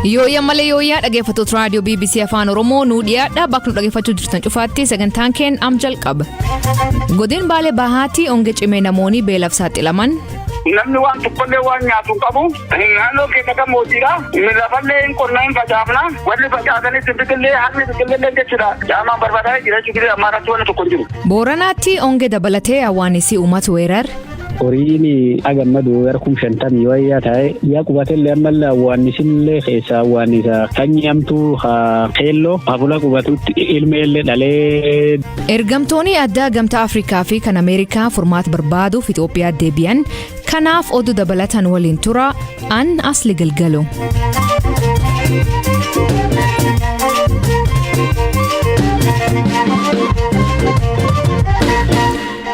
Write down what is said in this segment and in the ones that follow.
Yooyyaa malee yooyyaa dhaggeeffattoota raadiyoo BBC Afaan Oromoo nuu dhiyaadha bakka nu dhaggeeffachuu jirtan cufaatti sagantaan keenya am jalqaba. Godina Baalee Bahaatti onge cimee namoonni beelaaf saaxilaman. Namni waan tokkollee waan nyaatu qabu naannoo keessa mootiidha. Lafallee qonnaa hin facaafna. Wanni facaasanii biqillee harmi biqillee jechuudha. Jaamaan barbaadaa jira jechuudha. Ammaarratti wanni tokko jiru. Booranaatti onge dabalatee hawwaanisi uummata weerar. Horiin agammadu garkum 50 wayyaa ta'e yaa qubatelle ammallee hawwaanisillee keessa hawwaanisa kanyamtu keelloo hafula qubatutti ilmeellee dhalee. Ergamtoonni addaa gamtaa Afrikaa fi kan Ameerikaa furmaata barbaaduuf Itoophiyaa deebi'an kanaaf oduu dabalatan waliin tura an asli galgalu.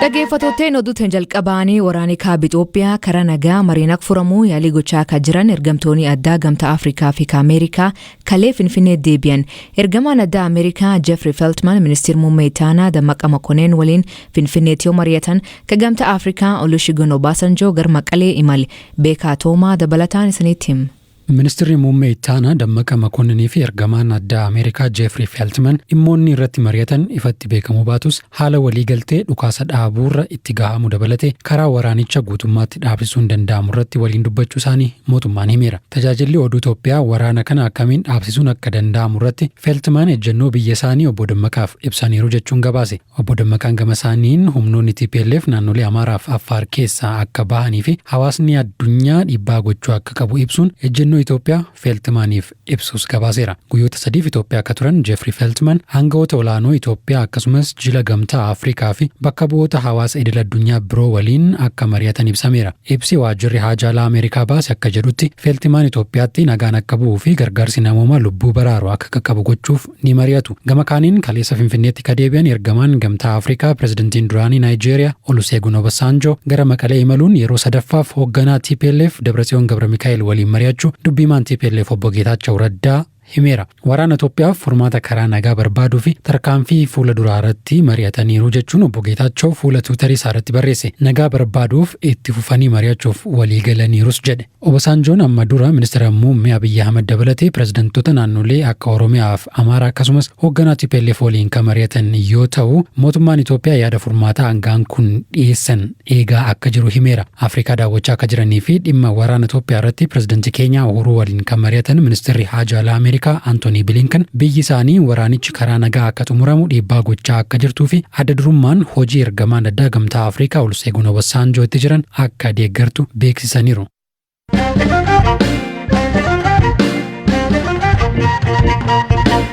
Dhaggeeffattootni oduutiin jalqabaanii waraanni kaaba Itoophiyaa karaa nagaa mariin akka furamuu yaalii gochaa akka jiran ergamtoonni addaa gamtaa Afrikaa fi Ameerikaa kalee Finfinnee deebi'an. Ergamaan addaa Ameerikaa Jeffrey Feltman ministeera muummee Itaanaa Dammaqa Makoneen waliin Finfinneetti yoo mari'atan ka gamtaa Afrikaa Olusegun Obasanjoo gara Maqalee imale beekaa toomaa dabalataan isinitti hima. Ministeerri muummee Itaanaa Dammaqa Makoneenii fi ergamaan addaa Ameerikaa Jeffrey Feltman dhimmoonni irratti mari'atan ifatti beekamuu baatus haala waliigaltee dhukaasa dhaabuurra itti gahamuu dabalatee karaa waraanicha guutummaatti dhaabsisuun danda'amu irratti waliin dubbachuu isaanii mootummaan himeera. Tajaajilli oduu Itoophiyaa waraana kana akkamiin dhaabsisuun akka danda'amu irratti Feltman ejjennoo biyya isaanii obbo Dammaqaaf ibsaniiru jechuun gabaase. Obbo Dammaqaan gama isaaniin humnoonni TPLF naannolee Amaaraa fi Affaar keessaa akka bahanii fi hawaasni addunyaa dhiibbaa gochuu akka qabu ibsuun ejjennoo Itoophiyaa Feltmaniif ibsus gabaaseera. Guyyoota sadiif Itoophiyaa akka turan Jeffrey Feltman hangawoota olaanoo Itoophiyaa akkasumas jila gamtaa Afrikaa fi bakka bu'oota hawaasa idil addunyaa biroo waliin akka mari'atan ibsameera. Ibsi waajjirri haajaa alaa Ameerikaa baase akka jedhutti Feltman Itoophiyaatti nagaan akka bu'uu fi gargaarsi namoomaa lubbuu baraaru akka qaqqabu gochuuf ni mari'atu. Gama kaaniin kaleessa Finfinneetti ka deebi'an ergamaan gamtaa Afrikaa pirezidantiin duraanii Naayijeeriyaa Olusegun Obasanjoo gara Maqalee imaluun yeroo sadaffaaf hoogganaa TPLF Dabratsiyoon Gabramikaa'el waliin mari'achuu dubbimaan TPLF obbo Geetaachoo Raddaa himeera. Waraana Itoophiyaaf furmaata karaa nagaa barbaaduu fi tarkaanfii fuula duraa irratti mari'ataniiru jechuun obbo Geetaachoo fuula Tiwiitarii isaa irratti barreesse. Nagaa barbaaduuf itti fufanii mari'achuuf walii galaniirus jedhe. Obasanjoon amma dura ministeera muummee Abiyyi Ahmad dabalatee pirezidantoota naannolee akka Oromiyaa fi Amaaraa akkasumas hoogganaa TPLF waliin kan mari'atan yoo ta'u mootummaan Itoophiyaa yaada furmaataa hangaan kun dhiyeessan eegaa akka jiru himeera. Afrikaa daawwachaa akka jiranii fi dhimma waraana Itoophiyaa irratti pirezidantii keenya Uhuruu waliin kan mari'atan ministeerri haajaa alaa Anthony Blinken biyyi isaanii waraanichi karaa nagaa akka xumuramu dhiibbaa gochaa akka jirtuu fi adda durummaan hojii ergamaan addaa gamtaa Afrikaa Olusegun Obasanjoo itti jiran akka deeggartu beeksisaniiru.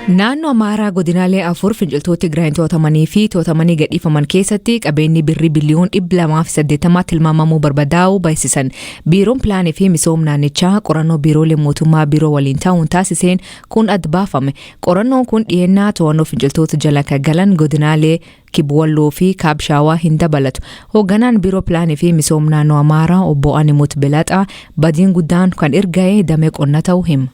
Naannoo Amaaraa godinaalee 4 finciltoota Tigraayin to'atamanii fi to'atamanii gadhiifaman keessatti qabeenyi birrii biliyoon 280 tilmaamamuu barbadaa'uu beeksisan. Biiroon pilaanii fi misooma naannichaa qorannoo biiroolee mootummaa biroo waliin ta'uun taasiseen kun adda baafame. Qorannoon kun dhiyeenyaa to'annoo finciltoota jala kan galan godinaalee Kibwalloo fi Kaabshaawaa hin dabalatu. Hoogganaan biiroo pilaanii fi misooma naannoo Amaaraa obbo Animut Belaxaa badiin guddaan kan erga'ee damee qonna ta'uu hima.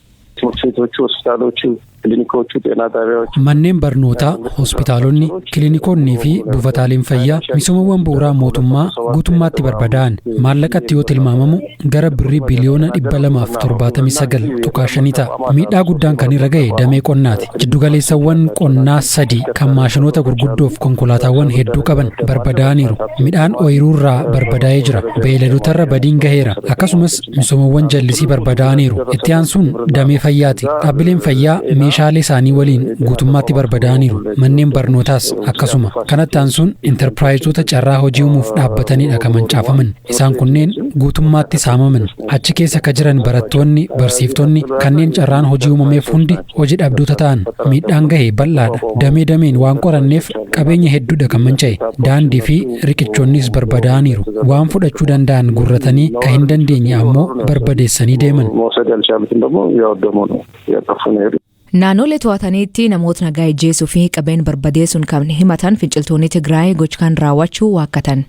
Manneen barnootaa, hospitaalonni, kiliinikoonnii fi buufataaleen fayyaa misoomawwan bu'uuraa mootummaa guutummaatti barbadaa'an maallaqatti yoo tilmaamamu gara birrii biliyoona 279.5 ta'a. Miidhaa guddaan kan irra ga'e damee qonnaati. Jiddugaleessawwan qonnaa 3 kan maashinoota gurguddoof konkolaataawwan hedduu qaban barbadaa'aniiru. Midhaan ooyiruurraa barbadaa'ee jira. Beeyladotarra badiin gaheera. Akkasumas misoomawwan jallisii barbadaa'aniiru. Itti aansuun damee fayyaati. Dhaabbileen fayyaa meeshaalee isaanii waliin guutummaatti barbadaa'aniiru. Manneen barnootaas akkasuma. Kanatti aansuun intarpiraayizota carraa hojii uumuuf dhaabbatanidha kan mancaafaman. Isaan kunneen guutummaatti saamaman. Achi keessa akka jiran barattoonni, barsiiftonni kanneen carraan hojii uumameef hundi hojii dhabdoota ta'an. Miidhaan gahee bal'aadha. Damee dameen waan qoranneef qabeenya hedduudha kan manca'e. Daandii fi riqichoonnis barbadaa'aniiru. Waan fudhachuu danda'an gurratanii kan hin dandeenye ammoo barbadeessanii deeman. Naannolee to'ataniitti namoota nagaa ijjeessuu fi qabeen barbadeessuun kan himatan finciltoonni Tigraay gochaan raawwachuu waakkatan.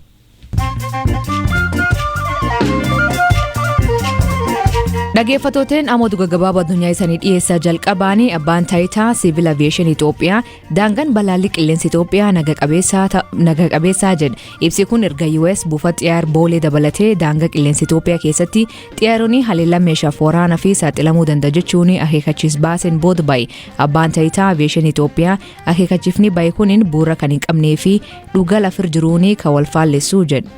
Dhaggeeffattoonni ammoo gabaabaa addunyaa isaanii dhiyeessaa jalqabaanii abbaan taayitaa siivil aviyeeshin Itoophiyaa daangaan balaalli qilleensa Itoophiyaa naga qabeessaa jedhe. Ibsi kun erga US buufata xiyyaara boolee dabalatee daangaa qilleensa Itoophiyaa keessatti xiyyaaronni haleellaa meeshaaf waraanaa fi saaxilamuu danda'a jechuun akeekkachiisa baaseen booda bahe. Abbaan taayitaa aviyeeshin Itoophiyaa akeekkachiifni bahe kuniin bu'uura kan hin qabnee fi dhugaa lafir jiruun kan wal faalleessu jedhe.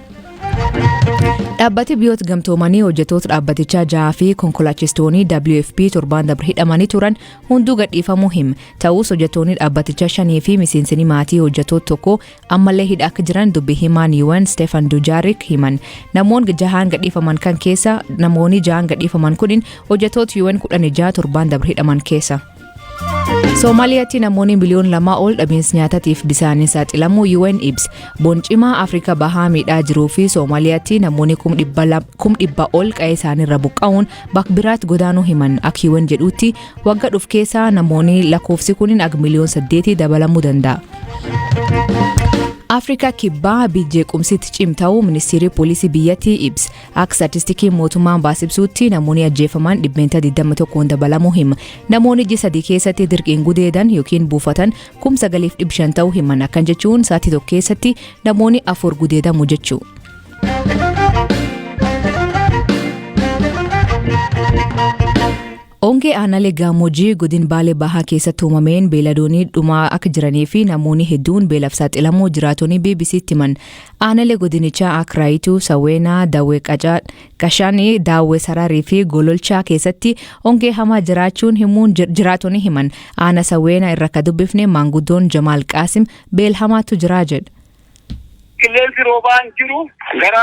Dhaabbati biyyoota gamtoomanii hojjettoota dhaabbatichaa 6 fi konkolaachistoonni WFP 7 dabre hidhamanii turan hunduu gadhiifamuu hima. Ta'us hojjettoonni dhaabbatichaa 5 fi miseensonni maatii hojjettoota tokko ammallee hidhaa akka jiran dubbi himaan UN Stefan Dujarric himan. Namoonni 6 gadhiifaman kan keessa namoonni 6 gadhiifaman kunin hojjettoota UN 16 7 dabre hidhaman keessa. Somaaliyaatti namoonni miliyoon 2 ol dhabiinsa nyaataatiif bisaaniin saaxilamuu UN ibsa. Boncimaa Afrikaa bahaa miidhaa jiruu fi Somaaliyaatti namoonni 100,000 ol qa'ee isaaniirra buqqa'uun bakka biraatti godaanuu himan. Akka UN jedhutti waggaa dhufu keessaa namoonni lakkoofsi kun aga miliyoon 8 dabalamuu danda'a. Afrikaa kibbaa jeequmsitti cimtaa'uu ministeerri poolisii biyyattii ibsa. Akka statistikii mootummaan baasibsuutti namoonni ajjeefaman 21 dabalamuu hima. Namoonni 3 keessatti dirqiin gudeedan yookiin buufatan 9,500 ta'uu himan. Akkan jechuun sa'aatii tokko keessatti namoonni 4 gudeedamu jechuu. Ongee aanaalee gammoojjii godina Baalee Bahaa keessatti uumameen beeladoonni dhumaa akka jiranii fi namoonni hedduun beelaaf saaxilamuu jiraattonni BBC'tti himan. Aanaalee godinichaa akka Raayituu, Sawweenaa, Daawwee Qashaanii, Daawwee Sararii fi Gololchaa keessatti ongee hamaa jiraachuun himuun jiraattonni himan. Aanaa Sawweenaa irra akka dubbifne maanguddoon Jamaal Qaasim beel hamaatu jiraa jedha. Qilleensi roobaan jiru gara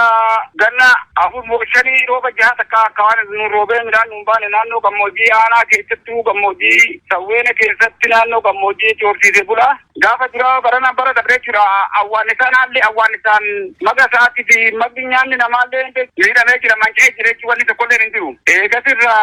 ganna 4-5 rooba jaha takka akka waan isin roobee midhaan hin baane naannoo gammoojjii aanaa keessattuu gammoojjii Sawweena keessatti naannoo gammoojjii horsiisee bulaa gaafa jira barana bara dabree jira awwaannisaan haalli awwaannisaan maga isaatti fi magni nyaanni namaallee miidhamee jira manca'ee jira jechuun wanni tokkollee hin jiru. Eegasirra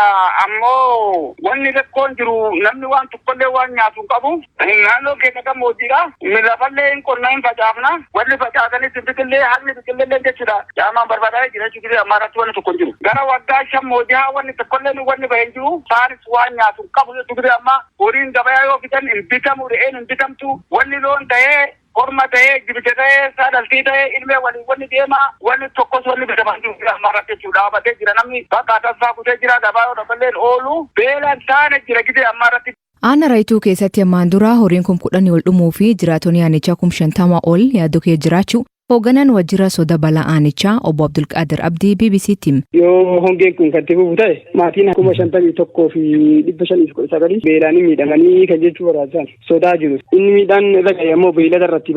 ammoo wanni rakkoon jiru namni waan tokkollee waan nyaatu hin qabu naannoo keessa gammoojjiidha lafallee hin qonna hin facaafna wanni facaasanii biqillee haalli biqillee jechuudha. Jaamaan barbaadaa jira jechuudha amma irratti wanni tokko hin jiru. Gara waggaa 5 jaha wanni tokkollee wanni bahee jiru isaanis waan nyaatu hin qabu jechuudha amma horiin gabayaa yoo fitan hin bitamu re'een hin bitamtu wanni loon ta'ee orma ta'ee jibite ta'ee saadaltii ta'ee ilmee waliin wanni deemaa wanni tokkos wanni bitaman jiru amma irratti jechuudha. Dhaabbatee jira namni bakka tasaa kutee jira gabaa yoo dhaballeen oolu beelaan taane jira gidee amma irratti. Aanaa Raayituu keessatti ammaan dura horiin 10,000 ol dhumuu fi jiraattonni aanichaa 50,000 ol yaaddoo kee jiraachuu hoogganaan wajjira soda balaa aanichaa obbo Abdulqaadir Abdii BBC'tti hima. Yoo hongeen kun kan ta'e ta'e maatiin 51,000 fi 519 beelaan miidhamanii kan jechuu barbaachisan sodaa jiru. Inni miidhaan irra ga'e ammoo beelada irratti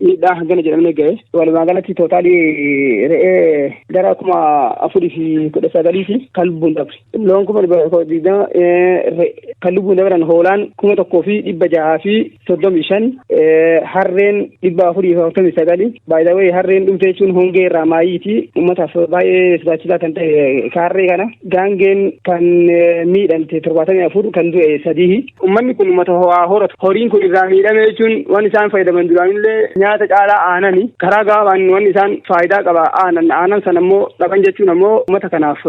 miidhaa hangana jedhamne ga'e. Walumaa galatti tootaalii re'ee gara 4,19 fi kan lubbuun dabre. Loon kan lubbuun dabran hoolaan 1,635 harreen 449 baay'ee harreen dhumtee jechuun hongee irraa maayiiti uummataaf baay'ee sodaachisaa kan ta'e kaarree kana gaangeen kan miidhamte 74 kan du'e 3 uummanni kun uummata ho'aa horatu horiin kun irraa miidhame jechuun waan isaan fayyadaman duraanillee nyaata caalaa aanani karaa gaabaan waan isaan faayidaa qaba aanan sana ammoo dhaban jechuun ammoo uummata kanaaf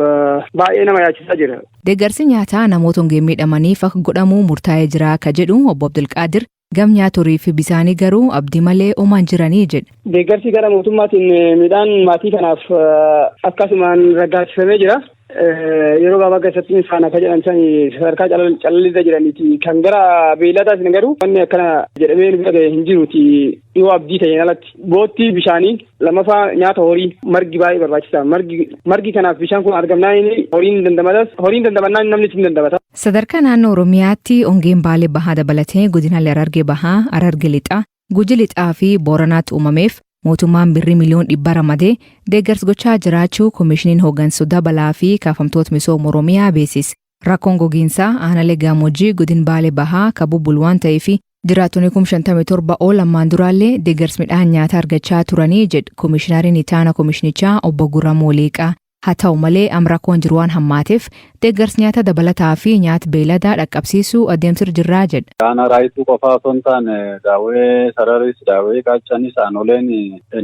baay'ee nama yaachisaa jira. Deeggarsi nyaataa namoota hongee miidhamaniif akka godhamu murtaa'ee jira akka jedhu obbo Abdulqaadir. Gam nyaaturii fi bisaanii garuu abdii malee oomaan jiranii jedhe. Deeggarsi gara mootummaatiin midhaan maatii kanaaf akkasumaan raggaasifamee jira. Yeroo gabaabaa keessatti isaan akka jedhan sadarkaa calallirra jiraniiti. Kan gara beeladaas garuu wanni akkana jedhamee hin jiruuti yoo abdii ta'een alatti. Boottii bishaanii lammaffaa nyaata horii margi baay'ee barbaachisaa. Margi kanaaf bishaan kun argamnaan horiin dandamannaan namni ittiin dandamata. Sadarkaa naannoo Oromiyaatti hongeen Baalee Bahaa dabalatee godinaalee Harargee Bahaa, Harargee Lixaa, Guji Lixaa fi Booranaatti uumameef mootummaan birrii miliyoon 100 ramadee deeggarsa gochaa jiraachuu koomishiniin hooggansoota balaa fi kaafamtoota misooma Oromiyaa beeksise. Rakkoon gogiinsaa aanaalee gammoojjii godina Baalee Bahaa kabubbul waan ta'eef jiraattonni 57 ol ammaan duraallee deeggarsa midhaan nyaataa argachaa turanii jedhu koomishinariin itaana koomishinichaa obbo Guramoo Leeqaa. haa ta'u malee rakkoon jiru waan hammaateef deeggarsi nyaata dabalataa fi nyaata beeladaa dhaqqabsiisuu adeemsirra jirraa jedha. Kana raayituu qofaa osoo hin taane daawwee sararis daawwee qaachanis aanoleen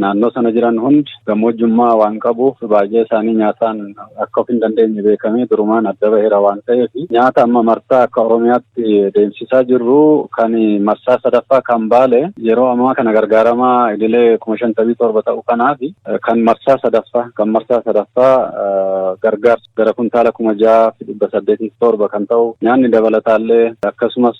naannoo sana jiran hundi gammoojjummaa waan qabuuf baay'ee isaanii nyaataan akka of hin dandeenye beekamee durumaan adda baheera waan ta'eef nyaata amma marsaa akka Oromiyaatti deemsisaa jirru kan marsaa sadaffaa kan Baale yeroo ammaa kana gargaaramaa idilee 57 ta'uu kanaaf kan marsaa sadaffaa gargaarsa gara kuntaala 6,807 kan ta'u nyaanni dabalataallee akkasumas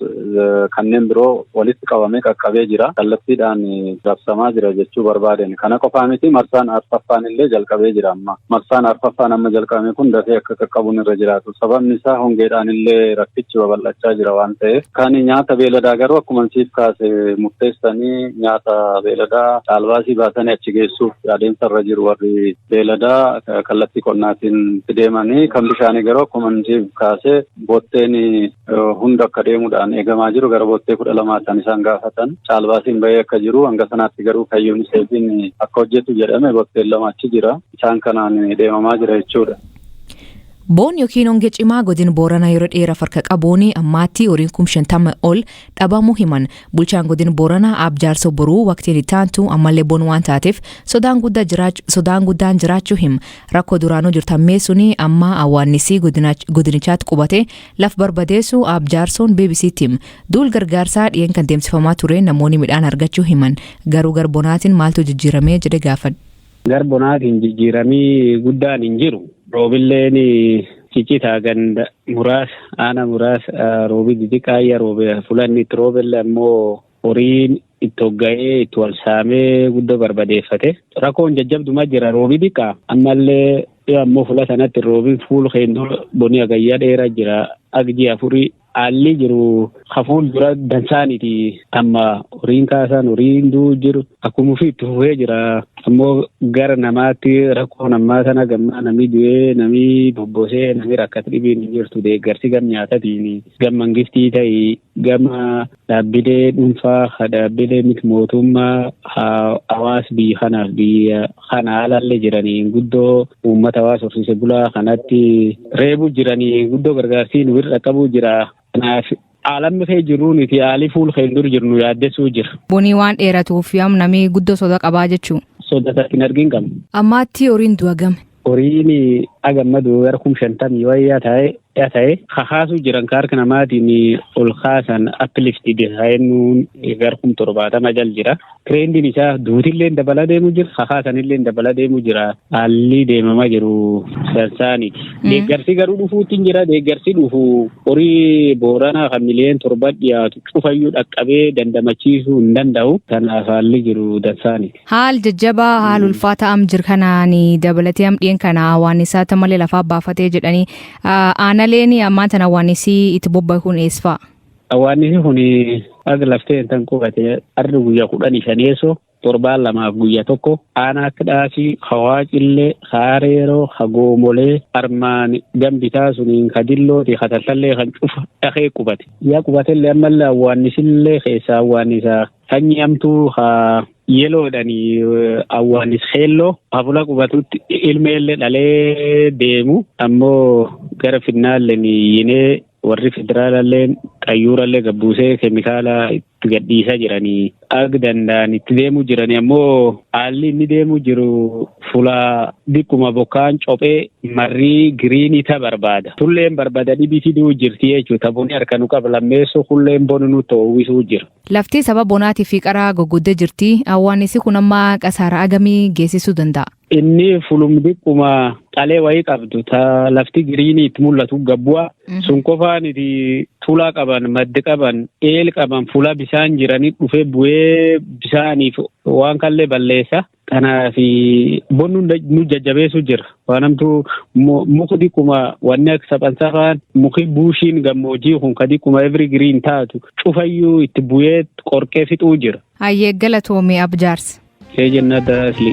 kanneen biroo walitti qabamee qaqqabee jira. Kallattiidhaan raabsamaa jira jechuu barbaaden. Kana qofaa miti marsaan arfaffaan illee jalqabee jira amma. Marsaan arfaffaan amma jalqabame kun dafee akka qaqqabuun irra jiraatu. Sababni isaa hongeedhaan illee rakkichi babal'achaa jira waan ta'eef. Kan nyaata beeladaa garuu akkuma siif kaase murteessanii nyaata beeladaa caalbaasii baasanii achi geessuuf adeemsa irra jiru warri beeladaa kallattii qonnaatiin deemanii kan bishaanii garuu akkuma siif kaase botteen hunda akka deemuudhaan eegamaa jiru gara bottee 12 isaan gaafatan caalbaasiin bahee akka jiru hanga sanaatti garuu kayyuun seefiin akka hojjetu jedhame botteen 2 achi jira isaan kanaan deemamaa jira jechuudha. Boon yookiin hongee cimaa godina Booranaa yeroo dheeraaf harka qabuun ammaatti horiin 50 ol dhabamuu himan. Bulchaan godina Booranaa Abjaarso boruu waqtiin itti aantu ammallee boon waan taateef sodaan guddaan jiraachuu hima. Rakkoo duraanuu jirtammeessuun amma awwaannisii godinichaatti qubate laf barbadeessu Abjaarsoon BBC'tti hima. Duul gargaarsaa dhiyeen kan deemsifamaa ture namoonni midhaan argachuu himan. Garuu garbonaatiin maaltu jijjiiramee jedhe gaafadhe. Garbonaatiin jijjiiramii guddaan hin jiru. Roobilleen cicitaa ganda muraasa aana muraasa roobi xixiqqaayya roobe fulanni itti roobelle ammoo horiin itti hogga'ee itti wal saamee guddoo barbadeeffate. Rakkoon jajjabduma jira roobi xiqqaa ammallee ammoo fula sanatti roobiin fuul keendoo bonii agayyaa dheeraa jira agji afurii haalli jiru hafuun dura dansaaniti amma horiin kaasaan horiin duu jiru akkuma ofii itti fufee jira ammoo gara namaatti rakkoo namaa sana gammaa namni du'ee namni bobbosee namni rakkata dhibiin hin jirtu deeggarsi gam nyaatatiin gam mangiftii ta'e gama dhaabbilee dhuunfaa dhaabbilee miti mootummaa hawaas biyya kanaaf biyya kana haalallee jiranii guddoo uummata hawaas horsiise bulaa kanatti reebuu jiranii guddoo gargaarsiin wirra qabuu jira. Kanaaf haalamni kee jiruun itti haalli fuul keen dur jirnu yaaddessuu jira. Bonii waan dheeratuuf namni guddoo soda qabaa jechuun. Soda hin argin qabna. Ammaatti horiin du'a game. Horiin agammadu gara 50 wayyaa ta'e kaasuu jiran harka namaatiin ol kaasan uplifted hayennuun gara 70 jal jira. Treendiin isaa duutillee dabala deemu jira kaasanillee dabala deemu jira haalli deemamaa jiru sansaaniiti. Deeggarsi garuu dhufuutti jira deeggarsi dhufu horii Booranaa kan miliyoona 7 dhiyaatu cufayyuu dhaqqabee dandamachiisuu hin danda'u kanaaf haalli jiru dansaaniiti. Haal jajjabaa haal ulfaataa am jir kanaan dabalatee am dhiyeen kana waan isaa malee lafaa baafatee jedhanii aanaleen ammaan tana awwaanisii itti bobba'e kun eessaa? Awwaannisii kun aga laftee tan qubate arri guyyaa 15 torbaan lamaaf guyyaa tokko aanaa akka dhaasii hawaacillee haareeroo hagoomolee armaan gambitaa suniin kadillooti kataltallee kan cufa dhaqee qubate. Yaa qubateellee ammallee awwaannisillee keessaa awwaannisaa sanyii amtuu haa yeloodhanii awwaannis heelloo hafula qubatutti ilmeellee dhalee deemu ammoo gara finnaalleen yinee warri federaalalleen qayyuurallee gabbuusee keemikaala itti gadhiisaa jiranii ag danda'an itti deemuu jiranii ammoo haalli inni deemuu jiru fula dhiqquma bokkaan cophee marrii giriinii ta barbaada. Tulleen barbaadanii bisiduu jirti jechuudha. Bonni harka nu qaba lammeessoo kulleen bonu nu ta'uwisuu jira. Lafti sababa bonaatii fi qaraa goggoddee jirti. Awwaannisi kun amma qasaara agamii geessisuu danda'a. Inni fulum dhiqquma qalee wayii qabdu ta lafti giriinii itti mul'atu gabbu'a. Sun qofaan itti tulaa qaban maddi qaban eel qaban fula bisaan jiranii dhufee bu'ee bisaaniif waan kallee balleessa. Kanaaf bonnu nu jajjabeessu jira. Waanamtu muka dhiqquma wanni akka saphansafaan muki buushiin gammoojii kun ka dhiqquma every green taatu cufayyuu itti bu'ee qorqee fixuu jira. Hayyee galatoomee Abjaars. Jennaa Daasli.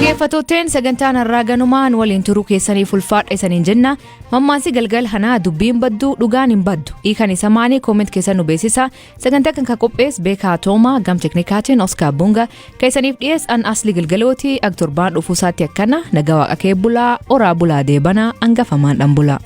Dhaggeeffattootteen sagantaan har'aa ganumaan waliin turuu keessaniif ulfaadha isaniin jenna. Mammaansi galgal hanaa dubbiin baddu dhugaan hin baddu. Hiikan isa maanii kooment keessan nu beeksisa. Sagantaa kan qophees Beekaa Toomaa gam teknikaatiin Oskaar Bunga keessaniif dhiyeessan asli galgalooti aktorbaan dhufuusaatti akkana nagaa waaqa kee bulaa oraa bulaa deebanaa hangafamaan dhan bulaa.